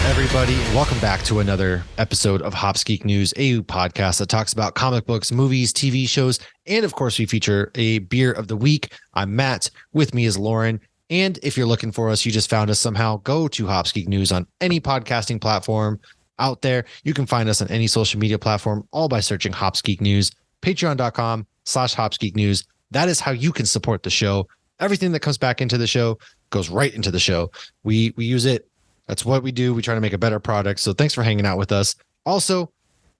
everybody, and welcome back to another episode of Hops Geek News, a podcast that talks about comic books, movies, TV shows, and of course, we feature a beer of the week. I'm Matt. With me is Lauren. And if you're looking for us, you just found us somehow, go to Hops Geek News on any podcasting platform out there. You can find us on any social media platform, all by searching Hops Geek News, patreon.com/Hops Geek News. That is how you can support the show. Everything that comes back into the show goes right into the show. We use it. That's what we do. We try to make a better product. So thanks for hanging out with us. Also,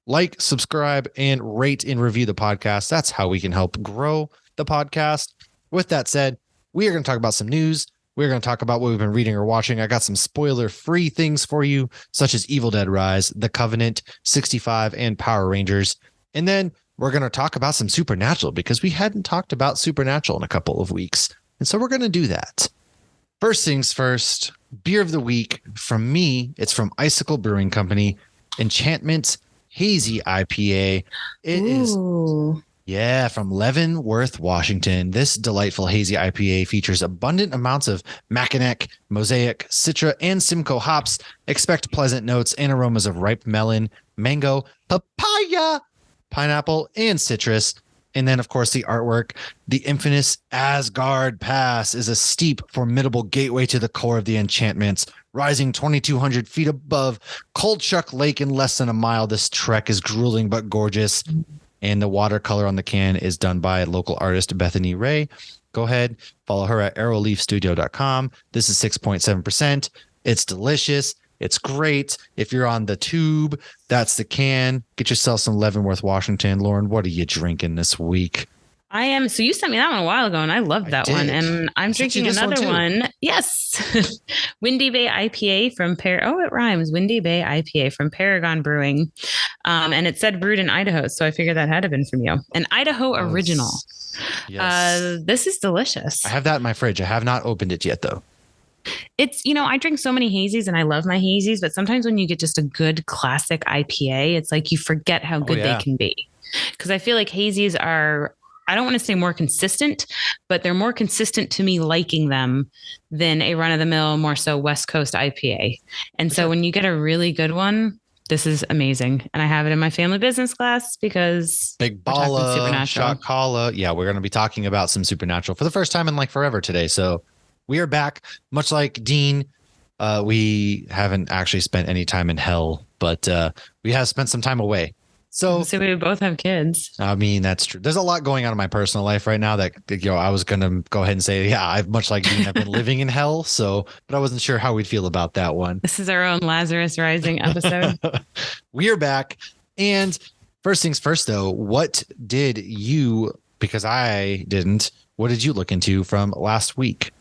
like, subscribe, and rate and review the podcast. That's how we can help grow the podcast. With that said, we are going to talk about some news. We're going to talk about what we've been reading or watching. I got some spoiler-free things for you, such as Evil Dead Rise, The Covenant, 65, and Power Rangers. And then we're going to talk about some Supernatural because we hadn't talked about Supernatural in a couple of weeks. And so we're going to do that. First things first, beer of the week from me. It's from Icicle Brewing Company, Enchantment Hazy IPA. It is from Leavenworth, Washington. This delightful hazy IPA features abundant amounts of Mackinac, Mosaic, Citra, and Simcoe hops. Expect pleasant notes and aromas of ripe melon, mango, papaya, pineapple, and citrus. And then, of course, the artwork. The infamous Asgard Pass is a steep, formidable gateway to the core of the enchantments. Rising 2,200 feet above Coldchuck Lake in less than a mile, this trek is grueling but gorgeous. And the watercolor on the can is done by local artist Bethany Ray. Go ahead, follow her at arrowleafstudio.com. This is 6.7%. It's delicious. It's great. If you're on the tube, that's the can. Get yourself some Leavenworth, Washington. Lauren, what are you drinking this week? I am. So you sent me that one a while ago and I loved that one. And I'm drinking another one. Yes. Windy Bay IPA from it rhymes. Windy Bay IPA from Paragon Brewing. And it said brewed in Idaho. So I figured that had to have been from you. An Idaho original. Yes. This is delicious. I have that in my fridge. I have not opened it yet though. It's, I drink so many hazies and I love my hazies, but sometimes when you get just a good classic IPA, it's like you forget how good they can be. Because I feel like hazies are, I don't want to say more consistent, but they're more consistent to me liking them than a run-of-the-mill, more so West Coast IPA. And so when you get a really good one, this is amazing. And I have it in my family business class because Big Balla, Shot Calla. Yeah, we're going to be talking about some Supernatural for the first time in like forever today. So we are back, much like Dean. We haven't actually spent any time in hell, but we have spent some time away. So we both have kids. I mean, that's true. There's a lot going on in my personal life right now that, I was going to go ahead and say, yeah, I've much like Dean, I've been living in hell. So, but I wasn't sure how we'd feel about that one. This is our own Lazarus Rising episode. We are back. And first things first, though, what did you look into from last week?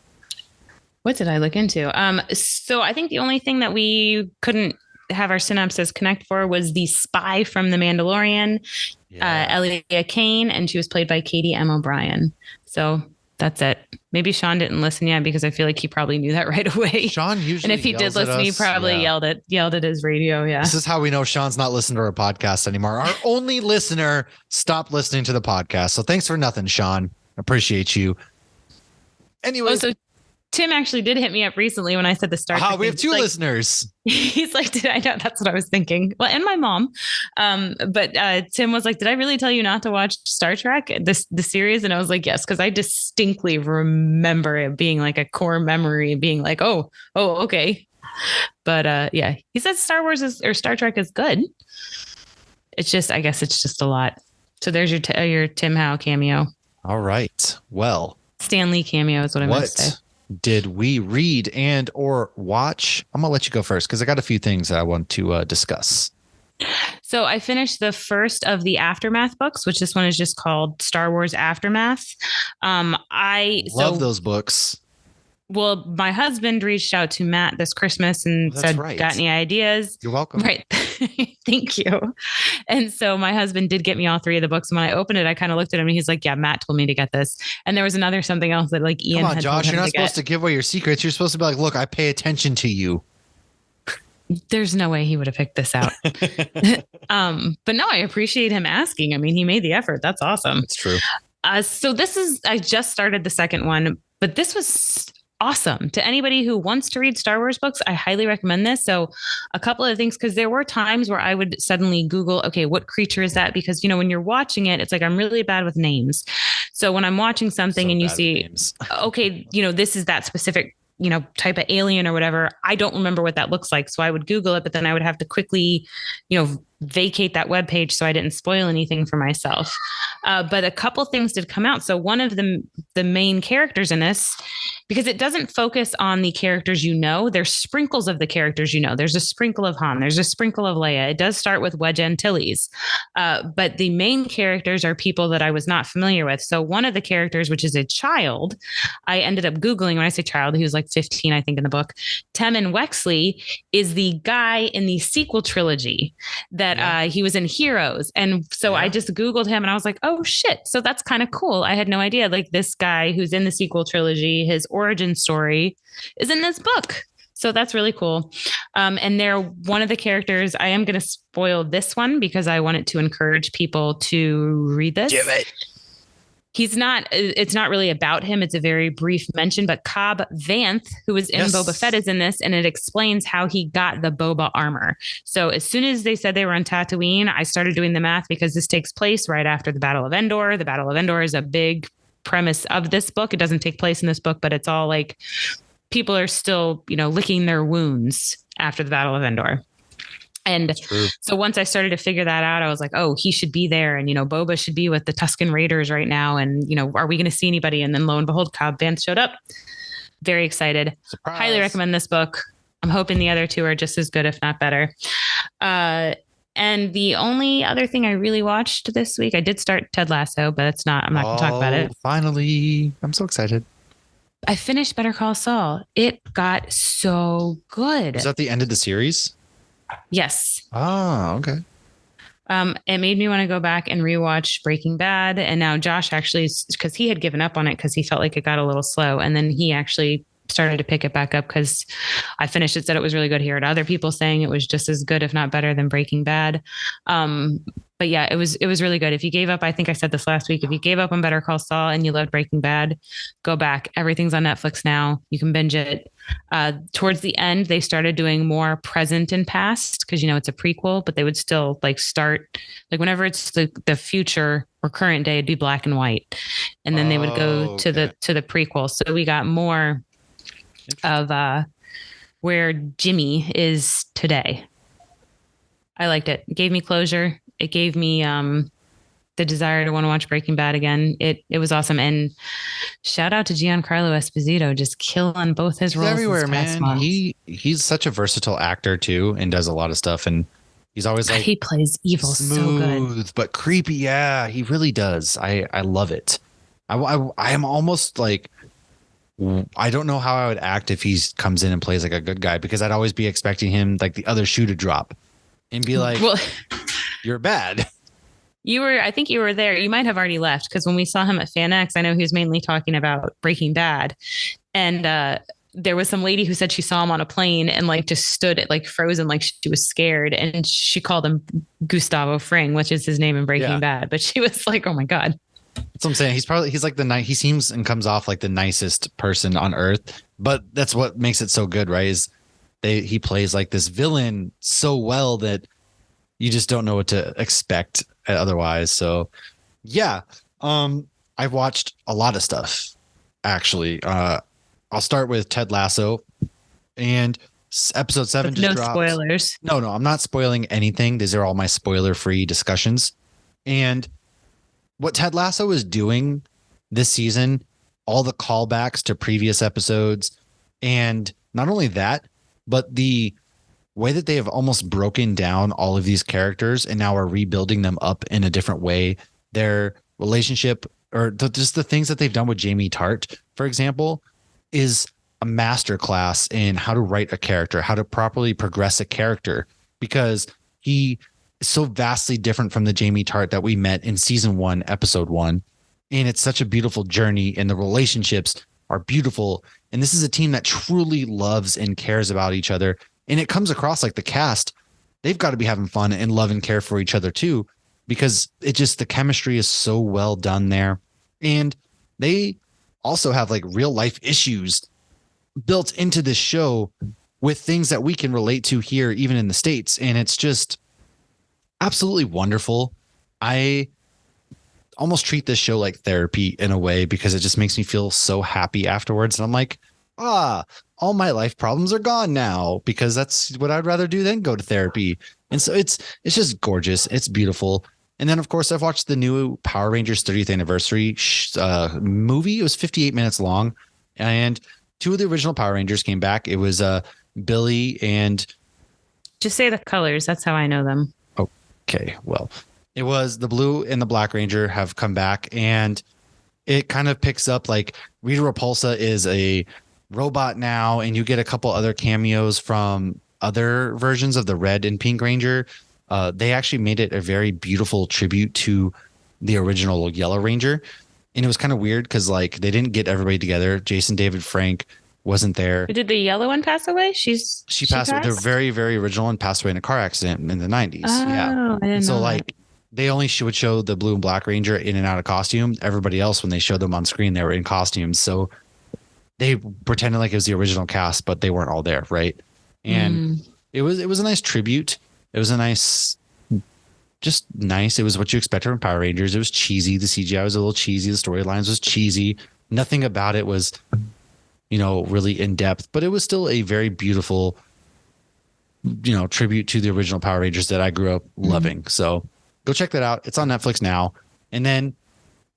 What did I look into? So I think the only thing that we couldn't have our synopsis connect for was the spy from The Mandalorian, Elia Kane, and she was played by Katie M. O'Brien. So that's it. Maybe Sean didn't listen yet because I feel like he probably knew that right away. Sean usually, and if he did listen, he probably yelled at his radio. Yeah. This is how we know Sean's not listening to our podcast anymore. Our only listener stopped listening to the podcast. So thanks for nothing, Sean. Appreciate you. Anyway. Tim actually did hit me up recently when I said the Star Trek. We have two listeners. He's like, did I know? That's what I was thinking. Well, and my mom. But Tim was like, did I really tell you not to watch Star Trek, the series? And I was like, yes, because I distinctly remember it being like a core memory, being like, oh, okay. But yeah, he said Star Trek is good. It's just, I guess it's just a lot. So there's your Tim Howe cameo. All right. Well, Stan Lee cameo is what I meant to say. Did we read and or watch? I'm going to let you go first because I got a few things that I want to discuss. So I finished the first of the Aftermath books, which this one is just called Star Wars Aftermath. I love those books. Well, my husband reached out to Matt this Christmas and said, got any ideas? You're welcome. Right. Thank you. And so my husband did get me all three of the books. And when I opened it, I kind of looked at him and he's like, yeah, Matt told me to get this. And there was something else that like Ian had Josh, you're not supposed to give away your secrets. You're supposed to be like, look, I pay attention to you. There's no way he would have picked this out. But no, I appreciate him asking. I mean, he made the effort. That's awesome. It's true. So I just started the second one, but this was awesome. To anybody who wants to read Star Wars books, I highly recommend this. So, a couple of things, because there were times where I would suddenly Google, okay, what creature is that? Because, when you're watching it, it's like I'm really bad with names. So, when I'm watching something and you see, okay, this is that specific type of alien or whatever, I don't remember what that looks like. So I would Google it, but then I would have to quickly, vacate that web page so I didn't spoil anything for myself. But a couple things did come out. So one of the main characters in this, because it doesn't focus on the characters there's sprinkles of the characters There's a sprinkle of Han, there's a sprinkle of Leia. It does start with Wedge Antilles. But the main characters are people that I was not familiar with. So one of the characters, which is a child, I ended up Googling. When I say child, he was like 15, I think, in the book. Temmin Wexley is the guy in the sequel trilogy that he was in Heroes. And so I just Googled him and I was like, oh shit. So that's kind of cool. I had no idea. Like, this guy who's in the sequel trilogy, his origin story is in this book. So that's really cool. And they're one of the characters. I am going to spoil this one because I wanted to encourage people to read this. Give it. It's not really about him. It's a very brief mention, but Cobb Vanth, who was in Boba Fett, is in this, and it explains how he got the Boba armor. So as soon as they said they were on Tatooine, I started doing the math, because this takes place right after the Battle of Endor. The Battle of Endor is a big premise of this book. It doesn't take place in this book, but it's all like people are still, licking their wounds after the Battle of Endor. And so once I started to figure that out, I was like, oh, he should be there. And, Boba should be with the Tusken Raiders right now. And, are we going to see anybody? And then lo and behold, Cobb Vanth showed up. Very excited. Surprise. Highly recommend this book. I'm hoping the other two are just as good, if not better. And the only other thing I really watched this week, I did start Ted Lasso, but I'm not going to talk about it. Finally. I'm so excited. I finished Better Call Saul. It got so good. Is that the end of the series? Yes. Oh, okay. It made me want to go back and rewatch Breaking Bad. And now Josh actually, because he had given up on it because he felt like it got a little slow. And then he actually started to pick it back up because I finished it, said it was really good. He heard other people saying it was just as good, if not better, than Breaking Bad. But yeah, it was really good. If you gave up, I think I said this last week, if you gave up on Better Call Saul and you loved Breaking Bad, go back. Everything's on Netflix now. You can binge it. Towards the end, they started doing more present and past because, it's a prequel, but they would still start whenever it's the future or current day, it'd be black and white. And then they would go to the prequel. So we got more of where Jimmy is today. I liked it. It gave me closure. It gave me the desire to want to watch Breaking Bad again. It was awesome. And shout out to Giancarlo Esposito, just killing both his roles. Everywhere, man. He's such a versatile actor too, and does a lot of stuff. And he's always he plays evil smooth, so good, but creepy. Yeah, he really does. I love it. I am almost like, I don't know how I would act if he comes in and plays like a good guy, because I'd always be expecting him, like the other shoe to drop and be like, well, you're bad. I think you were there. You might have already left, because when we saw him at FanX, I know he was mainly talking about Breaking Bad. And there was some lady who said she saw him on a plane and just stood frozen, like she was scared. And she called him Gustavo Fring, which is his name in Breaking Bad. But she was like, oh my God. That's what I'm saying. He's like he seems and comes off like the nicest person on earth, but that's what makes it so good, right? Is he plays like this villain so well that you just don't know what to expect otherwise. So yeah, I've watched a lot of stuff actually. I'll start with Ted Lasso, and episode 7 just dropped. No spoilers. No, I'm not spoiling anything. These are all my spoiler-free discussions. And what Ted Lasso is doing this season, all the callbacks to previous episodes, and not only that, but the way that they have almost broken down all of these characters and now are rebuilding them up in a different way. Their relationship, or just the things that they've done with Jamie Tart, for example, is a masterclass in how to write a character, how to properly progress a character, because he is so vastly different from the Jamie Tart that we met in season 1, episode 1. And it's such a beautiful journey, and the relationships are beautiful. And this is a team that truly loves and cares about each other. And it comes across like the cast, they've got to be having fun and love and care for each other too, because the chemistry is so well done there. And they also have like real life issues built into this show with things that we can relate to here, even in the States. And it's just absolutely wonderful. I almost treat this show like therapy in a way because it just makes me feel so happy afterwards. And I'm like, all my life problems are gone now, because that's what I'd rather do than go to therapy. And so it's just gorgeous. It's beautiful. And then, of course, I've watched the new Power Rangers 30th anniversary movie. It was 58 minutes long, and two of the original Power Rangers came back. It was Billy and... Just say the colors. That's how I know them. Okay, well, it was the Blue and the Black Ranger have come back, and it kind of picks up like Rita Repulsa is a robot now, and you get a couple other cameos from other versions of the Red and Pink Ranger. They actually made it a very beautiful tribute to the original Yellow Ranger. And it was kind of weird because like they didn't get everybody together. Jason David Frank wasn't there. Did the yellow one pass away? She passed away. The very, very original one passed away in a car accident in the 90s. Oh, yeah. I didn't know like they only would show the Blue and Black Ranger in and out of costume. Everybody else, when they showed them on screen, they were in costumes. So they pretended like it was the original cast, but they weren't all there, right? And it was a nice tribute. It was a nice. It was what you expected from Power Rangers. It was cheesy. The CGI was a little cheesy. The storylines was cheesy. Nothing about it was, really in depth, but it was still a very beautiful, tribute to the original Power Rangers that I grew up loving. So go check that out. It's on Netflix now. And then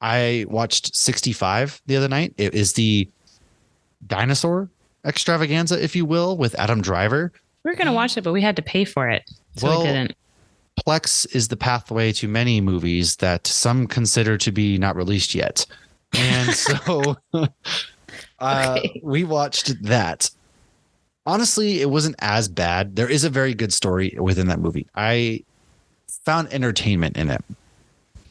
I watched 65 the other night. It is the dinosaur extravaganza, if you will, with Adam Driver. We were going to watch it, but we had to pay for it. So we didn't. Plex is the pathway to many movies that some consider to be not released yet. And so we watched that. Honestly, it wasn't as bad. There is a very good story within that movie. I found entertainment in it.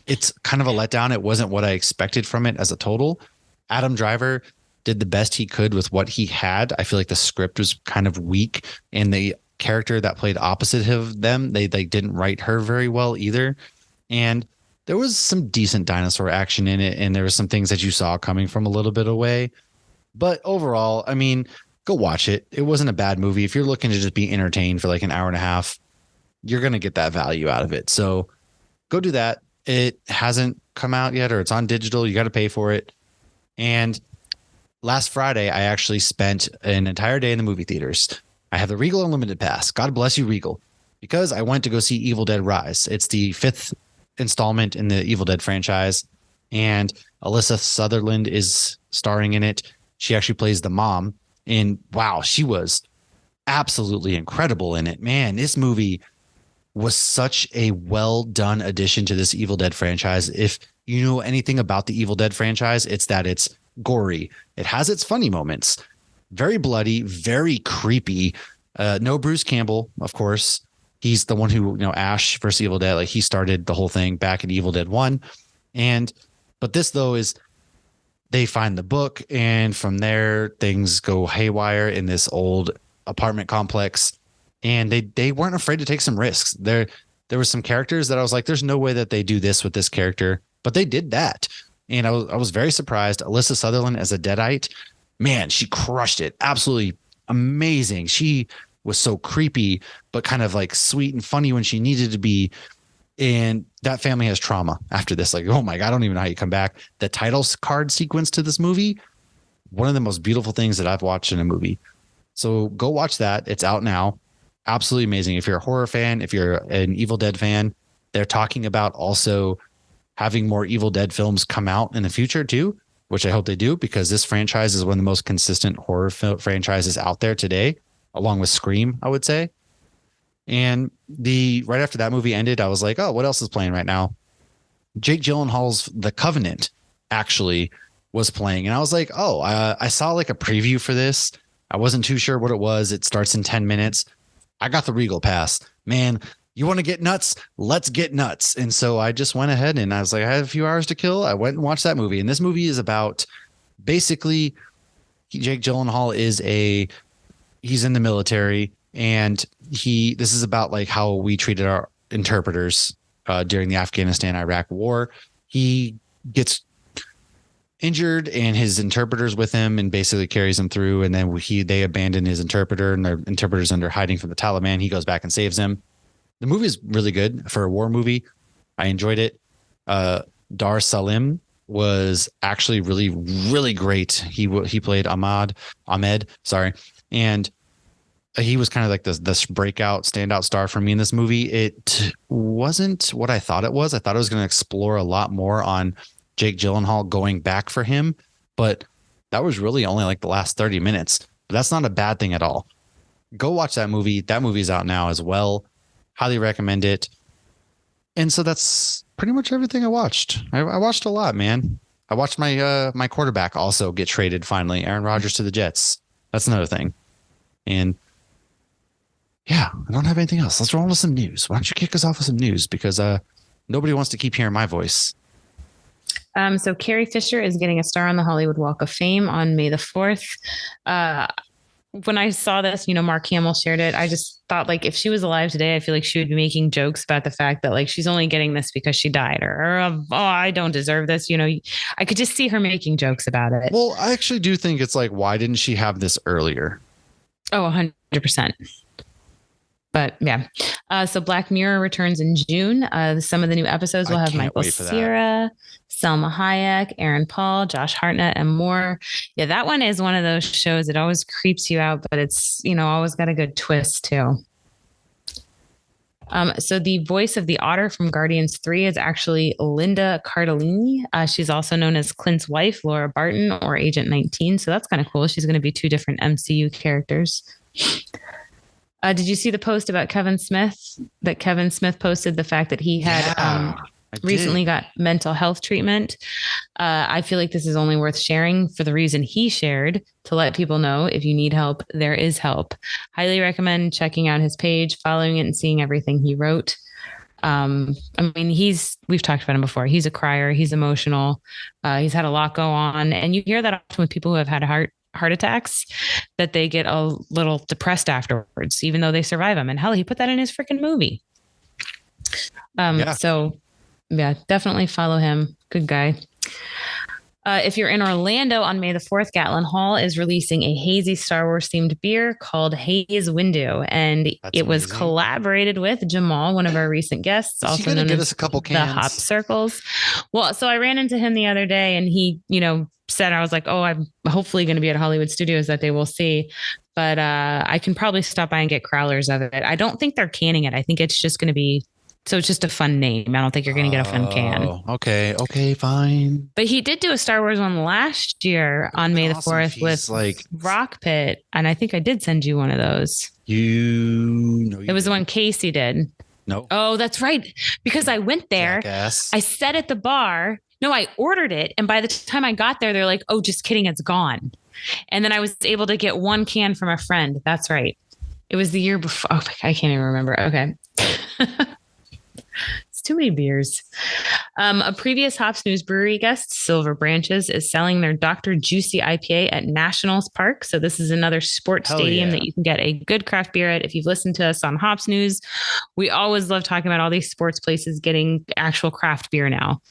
It's kind of a letdown. It wasn't what I expected from it as a total. Adam Driver did the best he could with what he had. I feel like the script was kind of weak, and the character that played opposite of them, they didn't write her very well either. And there was some decent dinosaur action in it, and there was some things that you saw coming from a little bit away. But overall, I mean, go watch it. It wasn't a bad movie. If you're looking to just be entertained for like an hour and a half, you're going to get that value out of it. So go do that. It hasn't come out yet, or it's on digital. You got to pay for it. And last Friday, I actually spent an entire day in the movie theaters. I have the Regal Unlimited Pass. God bless you, Regal, because I went to go see Evil Dead Rise. It's the 5th installment in the Evil Dead franchise, and Alyssa Sutherland is starring in it. She actually plays the mom, and wow, she was absolutely incredible in it. Man, this movie was such a well done addition to this Evil Dead franchise. If you know anything about the Evil Dead franchise, it's that it's gory. It has its funny moments. Very bloody, very creepy. No Bruce Campbell, of course. He's the one who, Ash versus Evil Dead, like he started the whole thing back in Evil Dead 1. But this though is they find the book, and from there things go haywire in this old apartment complex, and they weren't afraid to take some risks. There were some characters that I was like, there's no way that they do this with this character, but they did that. And I was very surprised. Alyssa Sutherland as a Deadite, man, she crushed it. Absolutely amazing. She was so creepy, but kind of like sweet and funny when she needed to be. And that family has trauma after this. Like, oh my God, I don't even know how you come back. The title card sequence to this movie, one of the most beautiful things that I've watched in a movie. So go watch that. It's out now. Absolutely amazing. If you're a horror fan, if you're an Evil Dead fan, they're talking about also having more Evil Dead films come out in the future too, which I hope they do, because this franchise is one of the most consistent horror franchises out there today, along with Scream, I would say. And right after that movie ended, I was like, oh, what else is playing right now? Jake Gyllenhaal's The Covenant actually was playing. And I was like, oh, I saw like a preview for this. I wasn't too sure what it was. It starts in 10 minutes. I got the Regal Pass. Man, you want to get nuts? Let's get nuts. And so I just went ahead and I was like, I had a few hours to kill. I went and watched that movie. And this movie is about basically Jake Gyllenhaal he's in the military, and this is about like how we treated our interpreters during the Afghanistan-Iraq war. He gets injured, and his interpreter's with him and basically carries him through. And then they abandon his interpreter, and their interpreter's under hiding from the Taliban. He goes back and saves him. The movie is really good for a war movie. I enjoyed it. Dar Salim was actually really, really great. He played Ahmed, sorry. And he was kind of like this breakout standout star for me in this movie. It wasn't what I thought it was. I thought it was going to explore a lot more on Jake Gyllenhaal going back for him, but that was really only like the last 30 minutes. But that's not a bad thing at all. Go watch that movie. That movie's out now as well. Highly recommend it. And so that's pretty much everything I watched. I watched a lot, man. I watched my quarterback also get traded finally, Aaron Rodgers to the Jets. That's another thing. And yeah, I don't have anything else. Let's roll into some news. Why don't you kick us off with some news? Because nobody wants to keep hearing my voice. So Carrie Fisher is getting a star on the Hollywood Walk of Fame on May the 4th. When I saw this, Mark Hamill shared it. I just thought, like, if she was alive today, I feel like she would be making jokes about the fact that, like, she's only getting this because she died, or oh, I don't deserve this. I could just see her making jokes about it. Well, I actually do think it's like, why didn't she have this earlier? Oh, 100%. But yeah, so Black Mirror returns in June. Some of the new episodes will have Michael Cera, Selma Hayek, Aaron Paul, Josh Hartnett, and more. Yeah, that one is one of those shows that always creeps you out, but it's, always got a good twist too. So the voice of the otter from Guardians 3 is actually Linda Cardellini. She's also known as Clint's wife, Laura Barton, or Agent 19. So that's kind of cool. She's going to be 2 different MCU characters. Did you see the post about Kevin Smith? That Kevin Smith posted the fact that he had recently got mental health treatment. I feel like this is only worth sharing for the reason he shared, to let people know if you need help, there is help. Highly recommend checking out his page, following it, and seeing everything he wrote. We've talked about him before. He's a crier. He's emotional. He's had a lot go on. And you hear that often with people who have had heart attacks, that they get a little depressed afterwards, even though they survive them. And hell, he put that in his freaking movie. So yeah, definitely follow him. Good guy. If you're in Orlando on May the 4th, Gatlin Hall is releasing a hazy Star Wars themed beer called Haze Window. And it was collaborated with Jamal, one of our recent guests, also known as the Hop Circles. Well, so I ran into him the other day, and he, said, I was like, oh, I'm hopefully going to be at Hollywood Studios that day. We'll see. But I can probably stop by and get crowlers of it. I don't think they're canning it. I think it's just going to be, so it's just a fun name. I don't think you're going to get a fun can. Okay, fine. But he did do a Star Wars one last year on May the 4th with like Rock Pit. And I think I did send you one of those. It was the one Casey did. No. Oh, that's right. Because I went there. Jackass. I sat at the bar. No, I ordered it. And by the time I got there, they're like, oh, just kidding. It's gone. And then I was able to get 1 can from a friend. That's right. It was the year before. Oh, I can't even remember. Okay. It's too many beers. A previous Hops News Brewery guest, Silver Branches, is selling their Dr. Juicy IPA at Nationals Park. So this is another sports stadium that you can get a good craft beer at. If you've listened to us on Hops News, we always love talking about all these sports places getting actual craft beer now.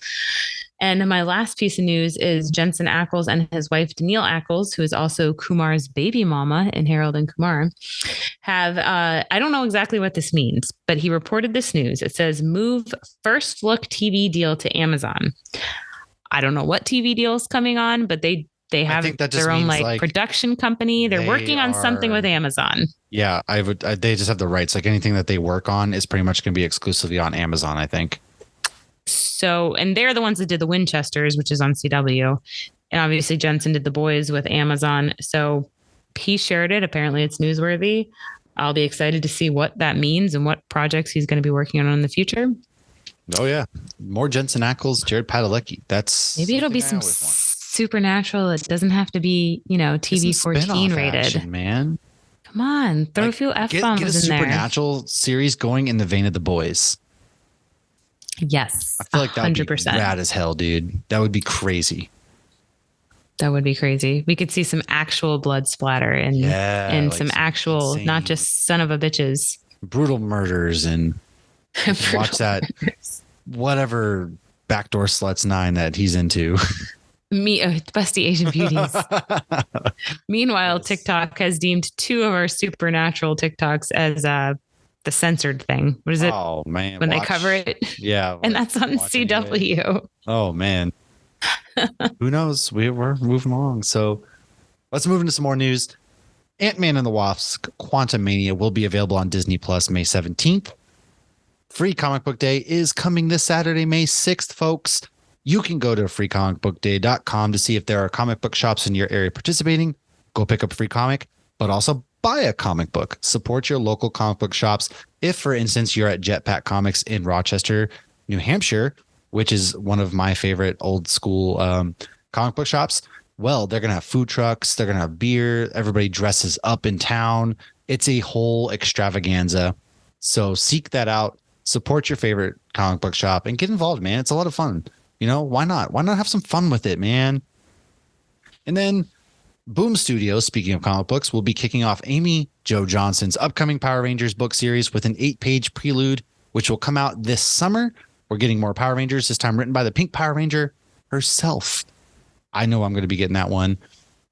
And my last piece of news is Jensen Ackles and his wife, Danielle Ackles, who is also Kumar's baby mama in Harold and Kumar, have, I don't know exactly what this means, but he reported this news. It says, move first look TV deal to Amazon. I don't know what TV deal is coming on, but they have their own like production company. They're working on something with Amazon. Yeah, they just have the rights. Like anything that they work on is pretty much going to be exclusively on Amazon, I think. So, and they're the ones that did the Winchesters, which is on CW. And obviously Jensen did The Boys with Amazon. So he shared it. Apparently it's newsworthy. I'll be excited to see what that means and what projects he's going to be working on in the future. Oh yeah. More Jensen Ackles, Jared Padalecki. Maybe it'll be some supernatural. It doesn't have to be, TV 14 rated. Action, man. Come on. Throw a few F-bombs get a in there. Supernatural series going in the vein of The Boys. Yes. I feel like that 100%. Would be rad as hell, dude. That would be crazy. That would be crazy. We could see some actual blood splatter and like some actual, insane, not just son of a bitches. Brutal murders and watch that whatever Backdoor Sluts 9 that he's into. Me, busty Asian beauties. Meanwhile, Yes. TikTok has deemed two of our supernatural TikToks as the censored thing. What is it Oh man, when they cover watch. it? Yeah, And like that's on watch any of it. CW. Oh man, who knows? We're moving along. So let's move into some more news. Ant-Man and the Wasp: Quantumania will be available on Disney Plus May 17th. Free Comic Book Day is coming this Saturday, May 6th, folks. You can go to freecomicbookday.com to see if there are comic book shops in your area participating. Go pick up a free comic, but also buy a comic book. Support your local comic book shops. If, for instance, you're at Jetpack Comics in Rochester, New Hampshire, which is one of my favorite old school comic book shops, well, they're going to have food trucks. They're going to have beer. Everybody dresses up in town. It's a whole extravaganza. So seek that out. Support your favorite comic book shop and get involved, man. It's a lot of fun. You know, why not? Why not have some fun with it, man? And then Boom Studios, speaking of comic books, will be kicking off Amy Jo Johnson's upcoming Power Rangers book series with an 8-page prelude, which will come out this summer. We're getting more Power Rangers, this time written by the Pink Power Ranger herself. I know I'm going to be getting that one.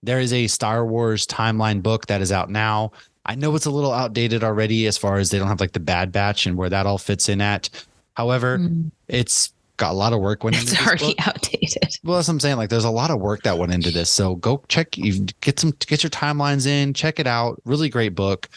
There is a Star Wars timeline book that is out now. I know it's a little outdated already as far as they don't have like the Bad Batch and where that all fits in at. However, it's got a lot of work went into It's this already book. outdated. Well, that's what I'm saying. Like, there's a lot of work that went into this. So go check. You get your timelines in. Check it out. Really great book.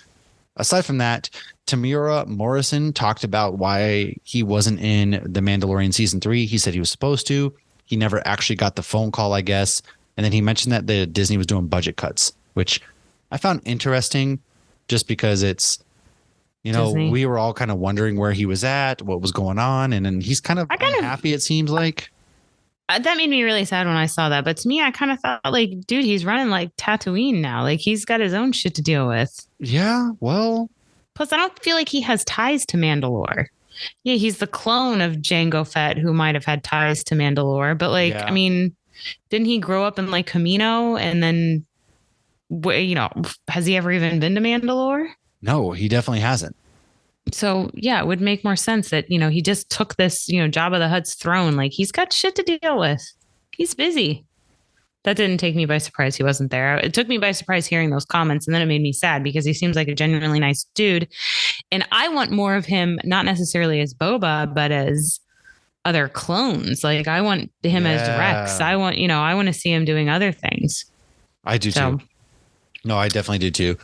Aside from that, Tamura Morrison talked about why he wasn't in The Mandalorian season 3. He said he was supposed to. He never actually got the phone call, I guess. And then he mentioned that the Disney was doing budget cuts, which I found interesting, just because it's, you know, Disney. we were all kind of wondering where he was at, what was going on, and then he's kind of unhappy, it seems like. That made me really sad when I saw that. But to me, I kind of thought like, dude, he's running like Tatooine now. Like he's got his own shit to deal with. Yeah, well. Plus, I don't feel like he has ties to Mandalore. Yeah, he's the clone of Jango Fett, who might have had ties to Mandalore. But like, Yeah. I mean, didn't he grow up in like Camino? And then, you know, has he ever even been to Mandalore? No, he definitely hasn't. So yeah, it would make more sense that, you know, he just took this, you know, Jabba the Hutt's throne. Like he's got shit to deal with. He's busy. That didn't take me by surprise. He wasn't there. It took me by surprise hearing those comments. And then it made me sad because he seems like a genuinely nice dude. And I want more of him, not necessarily as Boba, but as other clones. Like I want him as Rex. I want to see him doing other things. I do too. No, I definitely do too.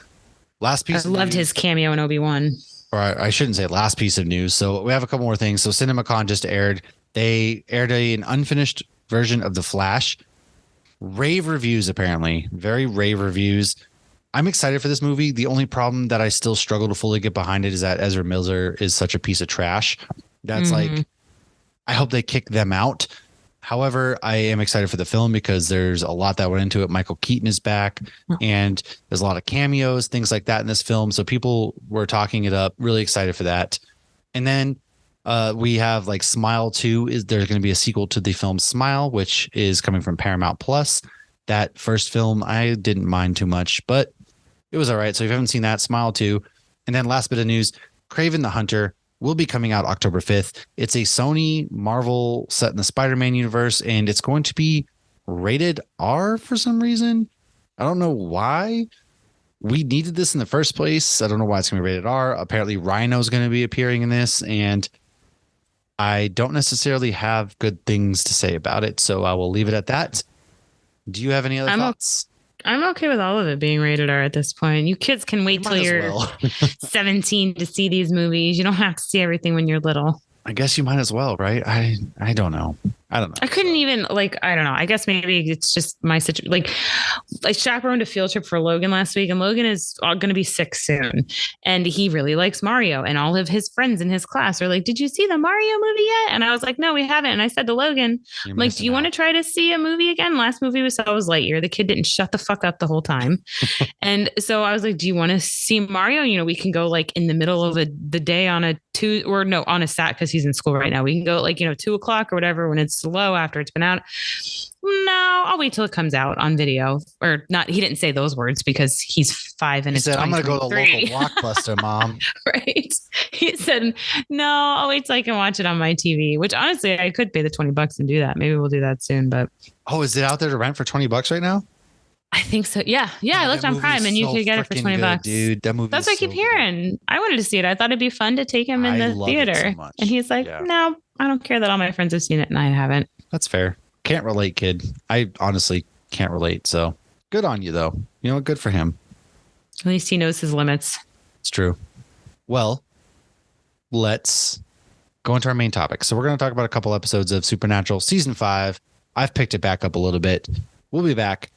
Last piece. I loved his cameo in Obi-Wan. Or I shouldn't say last piece of news. So we have a couple more things. So Cinemacon just aired. They aired an unfinished version of The Flash. Rave reviews, apparently. Very rave reviews. I'm excited for this movie. The only problem that I still struggle to fully get behind it is that Ezra Miller is such a piece of trash. That's like, I hope they kick them out. However, I am excited for the film because there's a lot that went into it. Michael Keaton is back and there's a lot of cameos, things like that in this film. So people were talking it up. Really excited for that. And then we have like Smile 2. There's going to be a sequel to the film Smile, which is coming from Paramount Plus. That first film, I didn't mind too much, but it was all right. So if you haven't seen that, Smile 2. And then last bit of news, Kraven the Hunter will be coming out October 5th. It's a Sony Marvel set in the Spider-Man universe, and it's going to be rated R for some reason. I don't know why. We needed this in the first place. I don't know why it's going to be rated R. Apparently Rhino is going to be appearing in this, and I don't necessarily have good things to say about it, so I will leave it at that. Do you have any other thoughts? I'm okay with all of it being rated R at this point. You kids can wait till you're 17 to see these movies. You don't have to see everything when you're little. I guess you might as well, right? I don't know. I couldn't even I don't know. I guess maybe it's just my situation. Like I chaperoned a field trip for Logan last week, and Logan is going to be 6 soon. And he really likes Mario, and all of his friends in his class are like, "Did you see the Mario movie yet?" And I was like, "No, we haven't." And I said to Logan, I'm like, "Do you want to try to see a movie again?" Last movie we saw was Lightyear. The kid didn't shut the fuck up the whole time. And so I was like, "Do you want to see Mario? You know, we can go like in the middle of the day on a Sat because he's in school right now. We can go at 2:00 or whatever when it's slow after it's been out. No, I'll wait till it comes out on video or not. He didn't say those words because he's 5 and he said, I'm going to go to the local Blockbuster, Mom. Right. He said, no, I'll wait till I can watch it on my TV, which honestly, I could pay the $20 and do that. Maybe we'll do that soon, but. Oh, is it out there to rent for $20 right now? I think so. Yeah. Yeah. I looked on Prime and you could get it for $20. Dude, that movie. That's what I keep hearing. I wanted to see it. I thought it'd be fun to take him in the theater. So and he's like, no, I don't care that all my friends have seen it and I haven't. That's fair. Can't relate, kid. I honestly can't relate. So good on you, though. You know, good for him. At least he knows his limits. It's true. Well, let's go into our main topic. So we're going to talk about a couple episodes of Supernatural Season 5. I've picked it back up a little bit. We'll be back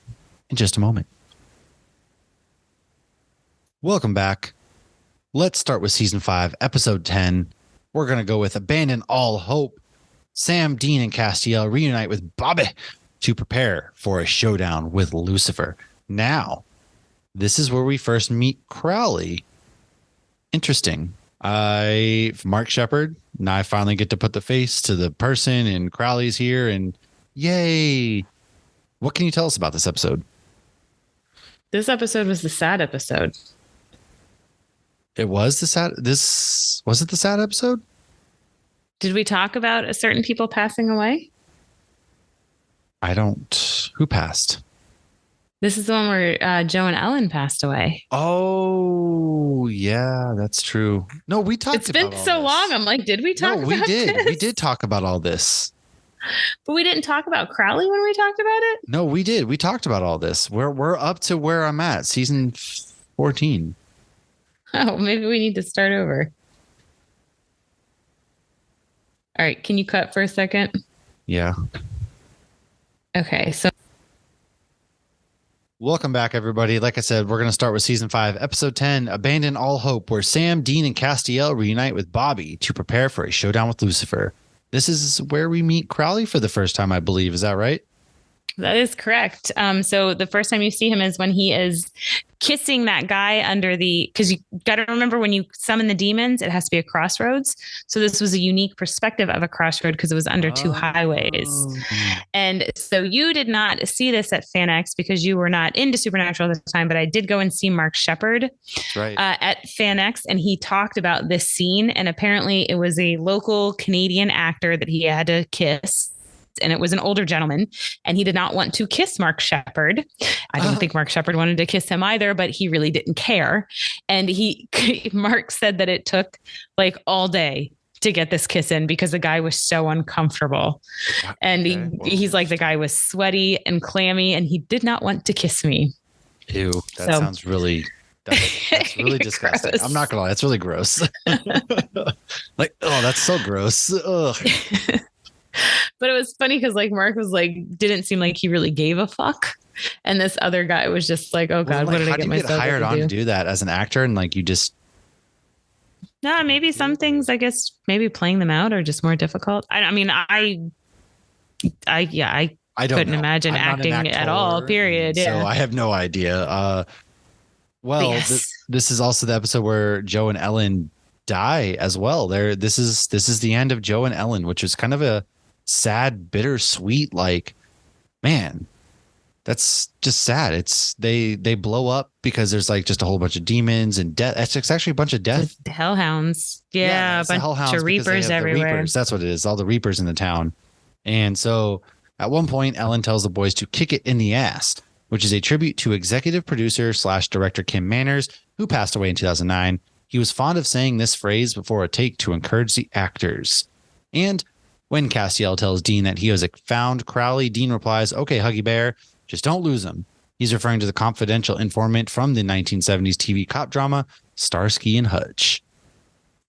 in just a moment. Welcome back. Let's start with Season 5, Episode 10. We're going to go with Abandon All Hope. Sam, Dean, and Castiel reunite with Bobby to prepare for a showdown with Lucifer. Now, this is where we first meet Crowley. Interesting. Mark Sheppard. Now I finally get to put the face to the person, and Crowley's here, and yay. What can you tell us about this episode? This episode was the sad episode. It was the sad. Was it the sad episode? Did we talk about certain people passing away? Who passed? This is the one where Joe and Ellen passed away. Oh, yeah, that's true. No, we talked about It's been so long. I'm like, did we talk about this? No, we did. We did talk about all this. But we didn't talk about Crowley when we talked about it? No, we did. We talked about all this. We're up to where I'm at, season 14. Oh, maybe we need to start over. All right. Can you cut for a second? Yeah. Okay. So. Welcome back, everybody. Like I said, we're going to start with season 5, episode 10, Abandon All Hope, where Sam, Dean, and Castiel reunite with Bobby to prepare for a showdown with Lucifer. This is where we meet Crowley for the first time, I believe. Is that right? That is correct. So the first time you see him is when he is kissing that guy because you got to remember when you summon the demons, it has to be a crossroads. So this was a unique perspective of a crossroad because it was under two highways. And so you did not see this at FanX because you were not into Supernatural at the time, but I did go and see Mark Sheppard at FanX, and he talked about this scene. And apparently it was a local Canadian actor that he had to kiss. And it was an older gentleman, and he did not want to kiss Mark Sheppard. I don't think Mark Sheppard wanted to kiss him either, but he really didn't care. And Mark said that it took like all day to get this kiss in because the guy was so uncomfortable. And he's like, the guy was sweaty and clammy, and he did not want to kiss me. Ew, that sounds really... That's really disgusting. Gross. I'm not gonna lie, it's really gross. Like, oh, that's so gross. Ugh. But it was funny because like Mark was like, didn't seem like he really gave a fuck. And this other guy was just like, oh God, what did I get myself into? How did you get hired on to do that as an actor? And like, you just. No, maybe some things, I guess, maybe playing them out are just more difficult. I couldn't imagine acting at all, period. Yeah. So I have no idea. This is also the episode where Joe and Ellen die as well. This is the end of Joe and Ellen, which is kind of a sad, bittersweet, like, man, that's just sad. It's they blow up because there's like just a whole bunch of demons and death. It's actually a bunch of death. The hellhounds. Yeah, a bunch of reapers everywhere. Reapers. That's what it is. All the reapers in the town. And so at one point, Ellen tells the boys to kick it in the ass, which is a tribute to executive producer / director Kim Manners, who passed away in 2009. He was fond of saying this phrase before a take to encourage the actors. And when Castiel tells Dean that he has found Crowley, Dean replies, okay, Huggy Bear, just don't lose him. He's referring to the confidential informant from the 1970s TV cop drama, Starsky and Hutch.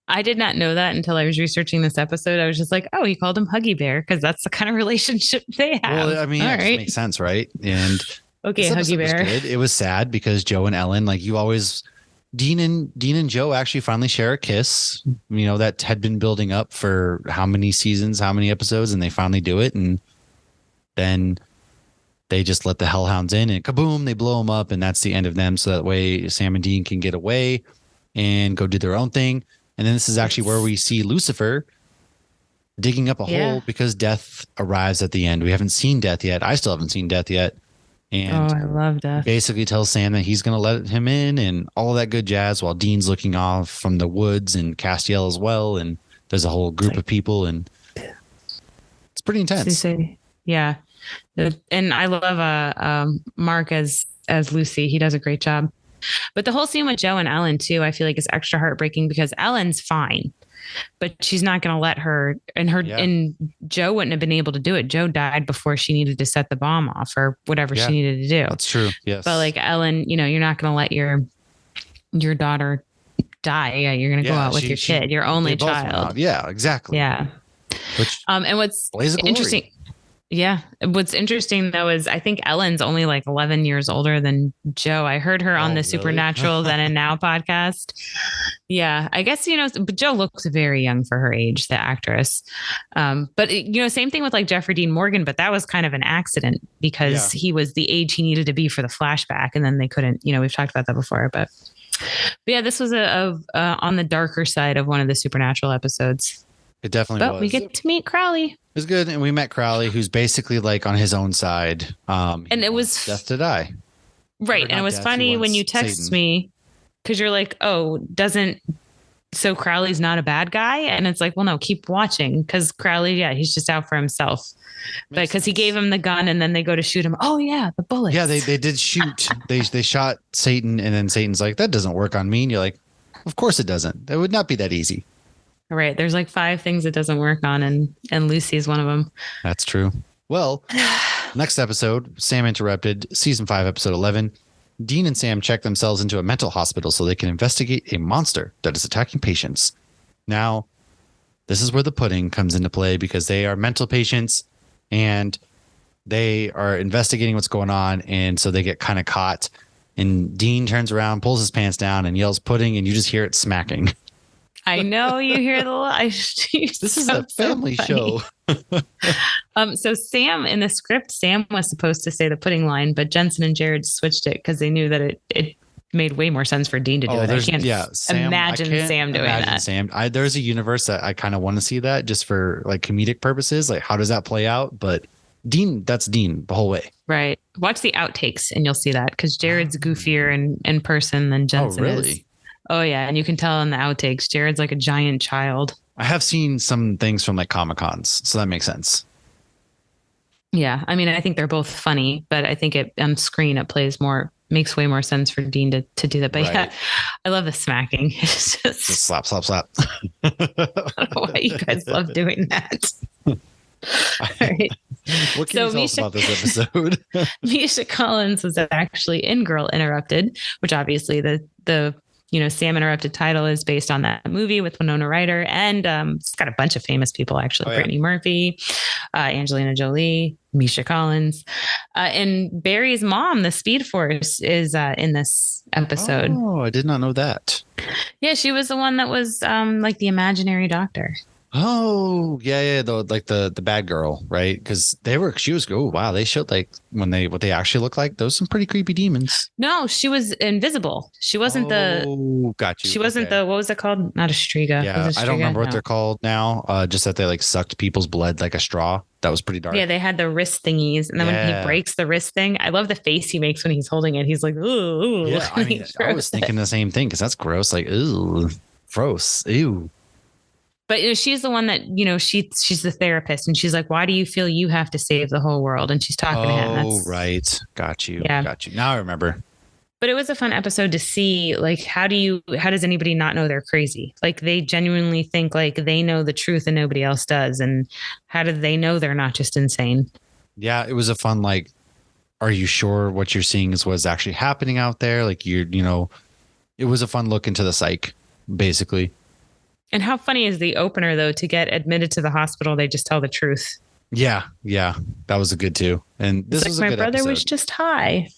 I did not know that until I was researching this episode. I was just like, oh, he called him Huggy Bear because that's the kind of relationship they have. Well, I mean, it just makes sense, right? And okay, Huggy Bear. It was sad because Joe and Ellen, like you always... Dean and Joe actually finally share a kiss, you know, that had been building up for how many seasons, how many episodes, and they finally do it. And then they just let the hellhounds in and kaboom, they blow them up. And that's the end of them. So that way Sam and Dean can get away and go do their own thing. And then this is actually where we see Lucifer digging up a hole because Death arrives at the end. We haven't seen Death yet. I still haven't seen Death yet. And I love Death. Basically tells Sam that he's going to let him in and all that good jazz while Dean's looking off from the woods and Castiel as well. And there's a whole group of people and it's pretty intense. Yeah. And I love Mark as Lucy. He does a great job. But the whole scene with Joe and Ellen too, I feel like is extra heartbreaking because Ellen's fine. But she's not going to let her and Joe wouldn't have been able to do it. Joe died before she needed to set the bomb off or whatever she needed to do. That's true. Yes. But like Ellen, you're not going to let your daughter die. Yeah, you're going to go out with your kid, your only child. Yeah, exactly. Yeah. And what's interesting. Yeah. What's interesting though is I think Ellen's only like 11 years older than Joe. I heard her on the Supernatural Then and Now podcast. Yeah. I guess, but Joe looks very young for her age, the actress. But same thing with like Jeffrey Dean Morgan, but that was kind of an accident because he was the age he needed to be for the flashback. And then they couldn't, we've talked about that before, but yeah, this was on the darker side of one of the Supernatural episodes. It definitely was. But we get to meet Crowley. It was good. And we met Crowley, who's basically like on his own side. And it was Death to die. Right. And it was funny when you text me because you're like, so Crowley's not a bad guy. And it's like, well, no, keep watching because Crowley, he's just out for himself. But because he gave him the gun and then they go to shoot him. Oh, yeah, the bullets. Yeah, they did shoot. they shot Satan and then Satan's like, that doesn't work on me. And you're like, of course it doesn't. That would not be that easy. Right. There's like 5 things it doesn't work on. And Lucy is one of them. That's true. Well, next episode, Sam Interrupted, season 5, episode 11. Dean and Sam check themselves into a mental hospital so they can investigate a monster that is attacking patients. Now, this is where the pudding comes into play because they are mental patients and they are investigating what's going on. And so they get kind of caught. And Dean turns around, pulls his pants down and yells pudding. And you just hear it smacking. I know you hear the This is a family show. So Sam in the script, Sam was supposed to say the pudding line, but Jensen and Jared switched it because they knew that it made way more sense for Dean to do it. I can't imagine Sam doing that. Sam, there's a universe that I kind of want to see that just for like comedic purposes. Like how does that play out? But Dean, that's Dean the whole way. Right. Watch the outtakes and you'll see that because Jared's goofier in person than Jensen is. Oh, yeah. And you can tell in the outtakes, Jared's like a giant child. I have seen some things from like Comic-Cons, so that makes sense. Yeah. I mean, I think they're both funny, but I think on screen it makes way more sense for Dean to do that. But yeah, I love the smacking. It's just slap, slap, slap. I don't know why you guys love doing that. All right. What can you tell us about this episode? Misha Collins was actually in Girl Interrupted, which obviously the Sam Interrupted title is based on that movie with Winona Ryder. And it's got a bunch of famous people, actually. Brittany Murphy, Angelina Jolie, Misha Collins. And Barry's mom, the Speed Force, is in this episode. Oh, I did not know that. Yeah, she was the one that was like the imaginary doctor. Oh, yeah. The bad girl, right? Because wow, they showed like what they actually look like. Those some pretty creepy demons. No, she was invisible. She wasn't got you. She wasn't what was it called? Not a Striga. Yeah, I don't remember what they're called now. Just that they like sucked people's blood like a straw. That was pretty dark. Yeah, they had the wrist thingies. And then when he breaks the wrist thing, I love the face he makes when he's holding it. He's like, ooh. Yeah, I was thinking the same thing because that's gross. Like, ooh, gross. Ew. But she's the one that, she's the therapist and she's like, why do you feel you have to save the whole world? And she's talking to him. Oh, right. Got you. Yeah. Got you. Now I remember. But it was a fun episode to see, like, how does anybody not know they're crazy? Like they genuinely think like they know the truth and nobody else does. And how do they know they're not just insane? Yeah, it was a fun, like, are you sure what you're seeing is what's actually happening out there? Like it was a fun look into the psyche, basically. And how funny is the opener, though, to get admitted to the hospital? They just tell the truth. Yeah. That was a good too. And this was a good episode. My brother was just high.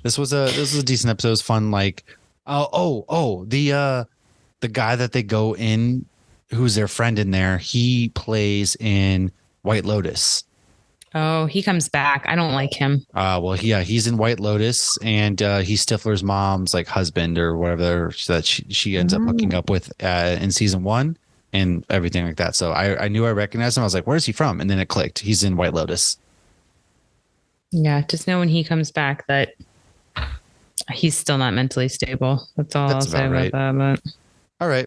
This was a decent episode. It was fun. Like, the guy that they go in, who's their friend in there, he plays in White Lotus. Oh, he comes back. I don't like him. He's in White Lotus, and he's Stifler's mom's like husband or whatever that she ends up hooking up with in season 1. and everything like that. So I knew I recognized him. I was like, where's he from? And then it clicked. He's in White Lotus. Yeah, just know when he comes back that he's still not mentally stable. That's all I'll say about that. But all right.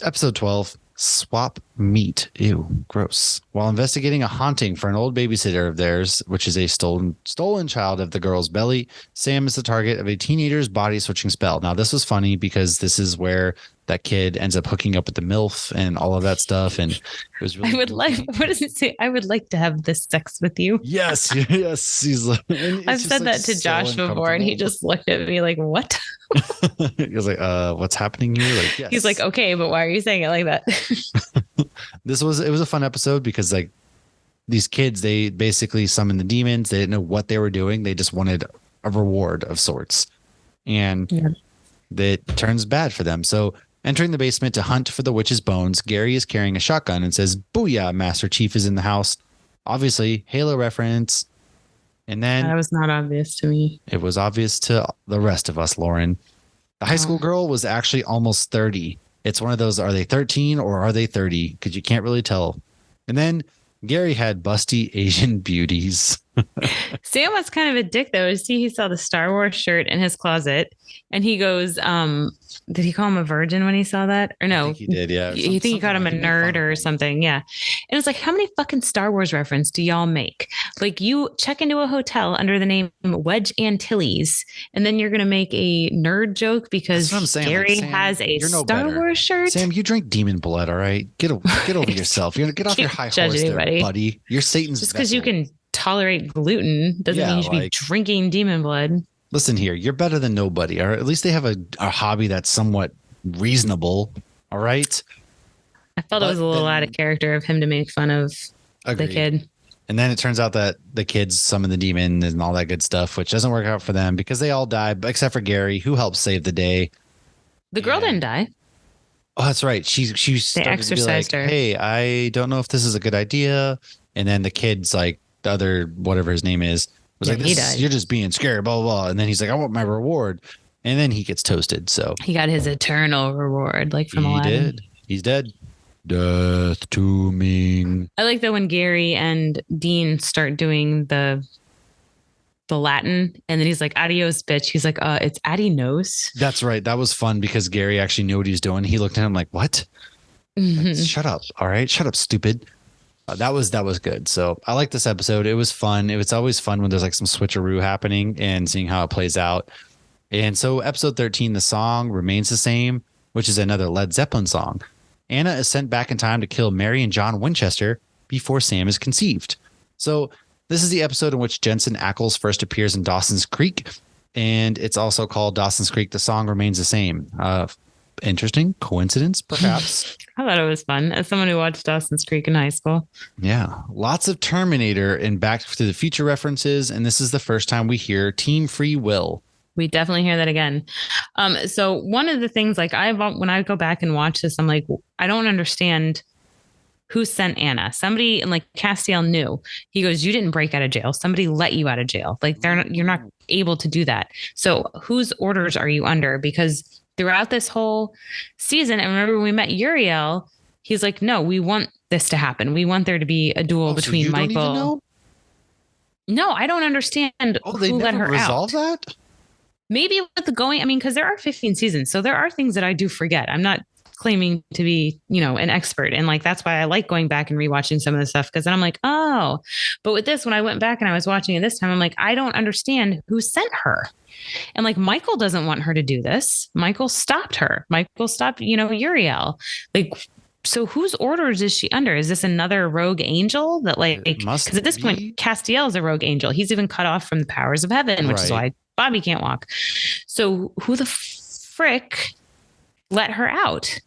Episode 12, Swap Meat. Ew, gross. While investigating a haunting for an old babysitter of theirs, which is a stolen child of the girl's belly, Sam is the target of a teenager's body switching spell. Now, this was funny because this is where that kid ends up hooking up with the MILF and all of that stuff. And it was really what does it say? I would like to have this sex with you. Yes. He's like, I've said that to Josh before, and he just looked at me like, what? He was like, what's happening here? Like, yes. He's like, okay, but why are you saying it like that? It was a fun episode because like these kids, they basically summoned the demons. They didn't know what they were doing. They just wanted a reward of sorts. And that turns bad for them. So entering the basement to hunt for the witch's bones, Gary is carrying a shotgun and says, "Booyah, Master Chief is in the house." Obviously, Halo reference. And then that was not obvious to me. It was obvious to the rest of us, Lauren. The high school girl was actually almost 30. It's one of those, are they 13 or are they 30? Because you can't really tell. And then Gary had busty Asian beauties. Sam was kind of a dick, though. You see, he saw the Star Wars shirt in his closet, and he goes, did he call him a virgin when he saw that? Or no? I think he did, yeah. You think he called him a nerd or something? Yeah. And it's like, how many fucking Star Wars reference do y'all make? Like, you check into a hotel under the name Wedge Antilles, and then you're going to make a nerd joke because Gary like, Sam, has a Star Wars shirt? Sam, you drink demon blood, all right? Get over yourself. You're get off your high horse there, buddy. You're Satan's just because you can tolerate gluten doesn't mean you should be drinking demon blood. Listen here, you're better than nobody, or at least they have a hobby that's somewhat reasonable. All right. I felt it was a little out of character of him to make fun of the kid. And then it turns out that the kids summon the demon and all that good stuff, which doesn't work out for them because they all die, except for Gary, who helps save the day. The girl didn't die. Oh, that's right. She started to be like, her. Hey, I don't know if this is a good idea. And then the kid's like, the other, whatever his name is, was like, you're just being scared, blah, blah, blah. And then he's like, I want my reward. And then he gets toasted. So he got his eternal reward, like from Aladdin. He did. He's dead. Death to me. I like that when Gary and Dean start doing the Latin, and then he's like, adios, bitch. He's like, it's adinos. That's right. That was fun because Gary actually knew what he was doing. He looked at him like, what? Like, shut up. All right. Shut up, stupid. That was good. So I like this episode. It was fun. It's always fun when there's like some switcheroo happening and seeing how it plays out. And so episode 13, the song remains the same, which is another Led Zeppelin song. Anna is sent back in time to kill Mary and John Winchester before Sam is conceived. So this is the episode in which Jensen Ackles first appears in Dawson's Creek. And it's also called Dawson's Creek. The song remains the same. Interesting coincidence, perhaps. I thought it was fun as someone who watched Dawson's Creek in high school. Yeah. Lots of Terminator and Back to the Future references. And this is the first time we hear Team Free Will. We definitely hear that again. So one of the things, like when I go back and watch this, I'm like, I don't understand who sent Anna. Somebody, and like Castiel knew. He goes, you didn't break out of jail. Somebody let you out of jail. Like you're not able to do that. So whose orders are you under? Because throughout this whole season, and remember when we met Uriel, he's like, no, we want this to happen. We want there to be a duel between Michael. Don't even know? No, I don't understand they who let her resolve that? Maybe with the going, I mean, because there are 15 seasons. So there are things that I do forget. I'm not claiming to be, an expert. And like, that's why I like going back and rewatching some of the stuff. Cause then I'm like, oh, but with this, when I went back and I was watching it this time, I'm like, I don't understand who sent her. And like, Michael doesn't want her to do this. Michael stopped her. Michael stopped, Uriel. Like, so whose orders is she under? Is this another rogue angel that because at this point, Castiel is a rogue angel. He's even cut off from the powers of heaven, which is why Bobby can't walk. So who the frick let her out?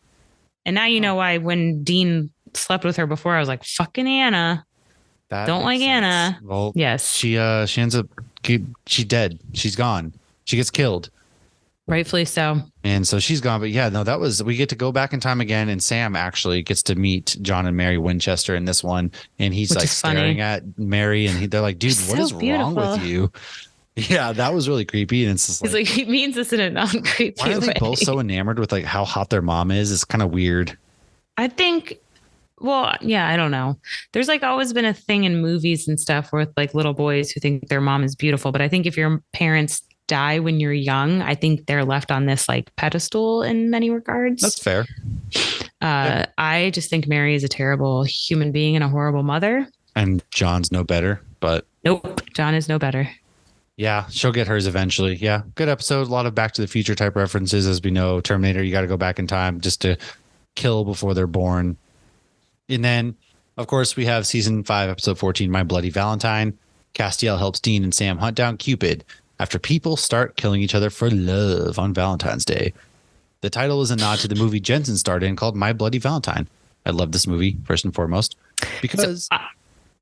And now you know why when Dean slept with her before, I was like, fucking Anna. Don't like sense. Anna. Well, yes. She ends up, she's dead. She's gone. She gets killed. Rightfully so. And so she's gone. But yeah, no, we get to go back in time again. And Sam actually gets to meet John and Mary Winchester in this one. And he's like staring at Mary and they're like, dude, what is wrong with you? Yeah, that was really creepy. And it's just he's like, he means this in a non-creepy way. Why are they both so enamored with like how hot their mom is? It's kind of weird. I think, well, yeah, I don't know. There's like always been a thing in movies and stuff with like little boys who think their mom is beautiful. But I think if your parents die when you're young, I think they're left on this like pedestal in many regards. That's fair. Yeah. I just think Mary is a terrible human being and a horrible mother. And John's no better, but nope, John is no better. Yeah, she'll get hers eventually. Yeah, good episode. A lot of Back to the Future type references. As we know, Terminator, you got to go back in time just to kill before they're born. And then, of course, we have season 5, episode 14, My Bloody Valentine. Castiel helps Dean and Sam hunt down Cupid after people start killing each other for love on Valentine's Day. The title is a nod to the movie Jensen starred in called My Bloody Valentine. I love this movie, first and foremost, because...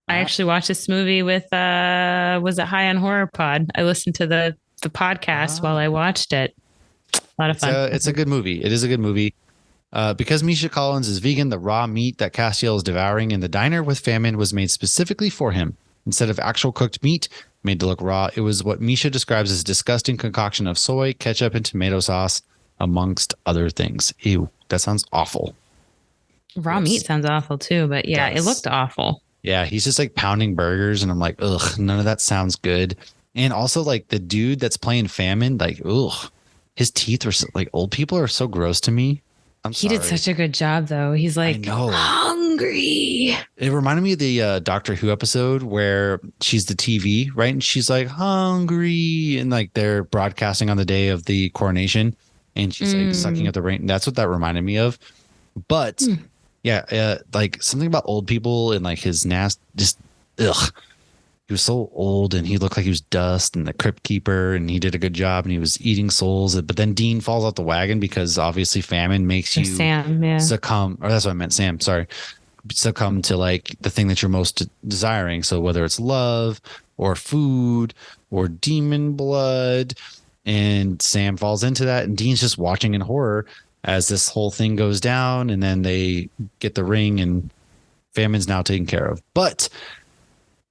I actually watched this movie with, was it High on Horror Pod? I listened to the podcast while I watched it. A lot of fun. It's a good movie. It is a good movie. Because Misha Collins is vegan, the raw meat that Castiel is devouring in the diner with famine was made specifically for him. Instead of actual cooked meat made to look raw, it was what Misha describes as disgusting concoction of soy, ketchup, and tomato sauce, amongst other things. Ew, that sounds awful. Raw meat sounds awful too, but yeah, it looked awful. Yeah, he's just like pounding burgers, and I'm like, ugh, none of that sounds good. And also, like the dude that's playing Famine, like, ugh, his teeth are so, like old people are so gross to me. He did such a good job, though. He's like hungry. It reminded me of the Doctor Who episode where she's the TV, right? And she's like hungry, and like they're broadcasting on the day of the coronation, and she's like sucking up the rain. That's what that reminded me of. But. Yeah, like something about old people and like his just ugh. He was so old and he looked like he was dust and the crypt keeper, and he did a good job and he was eating souls. But then Dean falls out the wagon because obviously famine makes you succumb, or that's what I meant, Sam, sorry. Succumb to like the thing that you're most desiring. So whether it's love or food or demon blood, and Sam falls into that, and Dean's just watching in horror as this whole thing goes down, and then they get the ring and famine's now taken care of. But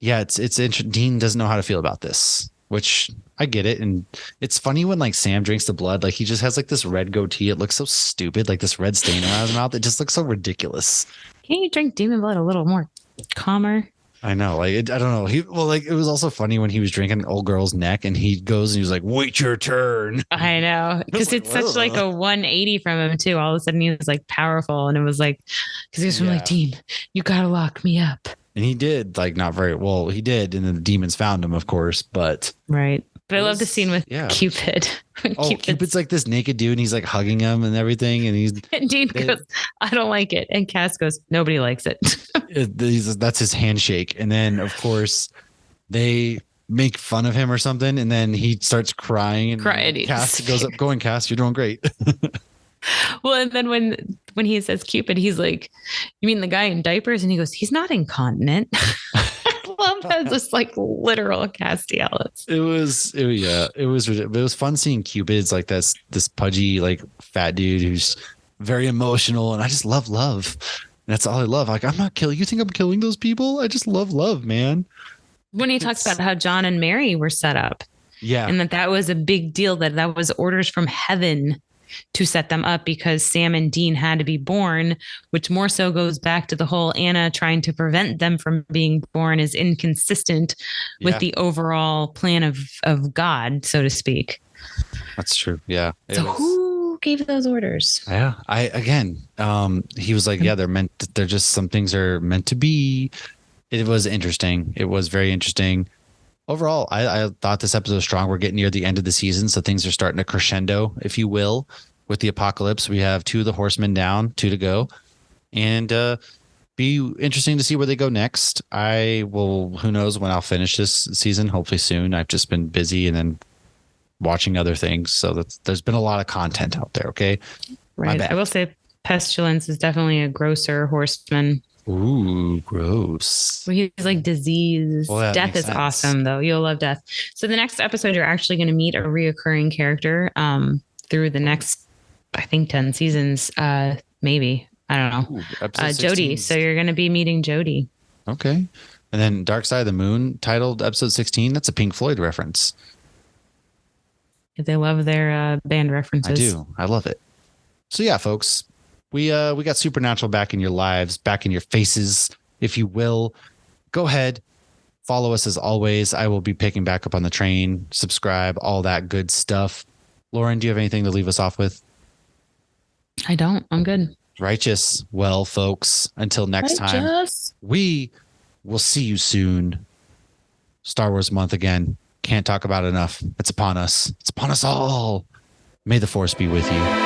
yeah, it's interesting. Dean doesn't know how to feel about this, which I get it. And it's funny when like Sam drinks the blood, like he just has like this red goatee. It looks so stupid, like this red stain around his mouth. It just looks so ridiculous. Can't you drink demon blood a little more calmer? I know, like I don't know. It was also funny when he was drinking an old girl's neck, and he goes and he was like, "Wait your turn." I know, because it's such like a 180 from him too. All of a sudden, he was like powerful, and it was like, because he was from like, "Dean, you gotta lock me up." And he did, like, not very well. He did, and then the demons found him, of course. But right. But I love the scene with Cupid. Cupid's like this naked dude, and he's like hugging him and everything. And Dean goes, "I don't like it," and Cass goes, "Nobody likes it." That's his handshake. And then, of course, they make fun of him or something, and then he starts crying. And Cass goes up, "Going, Cass, you're doing great." Well, and then when he says Cupid, he's like, "You mean the guy in diapers?" And he goes, "He's not incontinent." I love that. Just like literal Castiel. It was fun seeing Cupid's like this pudgy, like fat dude who's very emotional, and I just love. And that's all I love. Like, I'm not killing. You think I'm killing those people? I just love, man. When he talks about how John and Mary were set up. Yeah. And that was a big deal, that was orders from heaven to set them up because Sam and Dean had to be born, which more so goes back to the whole Anna trying to prevent them from being born is inconsistent with the overall plan of God, so to speak. That's true. Yeah. Who gave those orders? Yeah. He was like, yeah, they're just, some things are meant to be. It was interesting. It was very interesting. Overall, I thought this episode was strong. We're getting near the end of the season, so things are starting to crescendo, if you will, with the apocalypse. We have 2 of the horsemen down, 2 to go, and be interesting to see where they go next. Who knows when I'll finish this season, hopefully soon. I've just been busy and then watching other things, so there's been a lot of content out there, okay? Right. I will say Pestilence is definitely a grosser horseman. Ooh, gross. Well, he's like disease. Well, Death is awesome, though. You'll love Death. So the next episode, you're actually going to meet a reoccurring character through the next, I think, 10 seasons. Maybe. I don't know. Jodie. So you're going to be meeting Jodie. Okay. And then Dark Side of the Moon, titled episode 16. That's a Pink Floyd reference. They love their band references. I do. I love it. So yeah, folks. we got Supernatural back in your lives, back in your faces, if you will. Go ahead, follow us as always. I will be picking back up on the train, subscribe, all that good stuff. Lauren, do you have anything to leave us off with? I don't. I'm good. Righteous. Well, folks, until next time, we will see you soon. Star Wars month again. Can't talk about it enough. It's upon us. It's upon us all. May the Force be with you.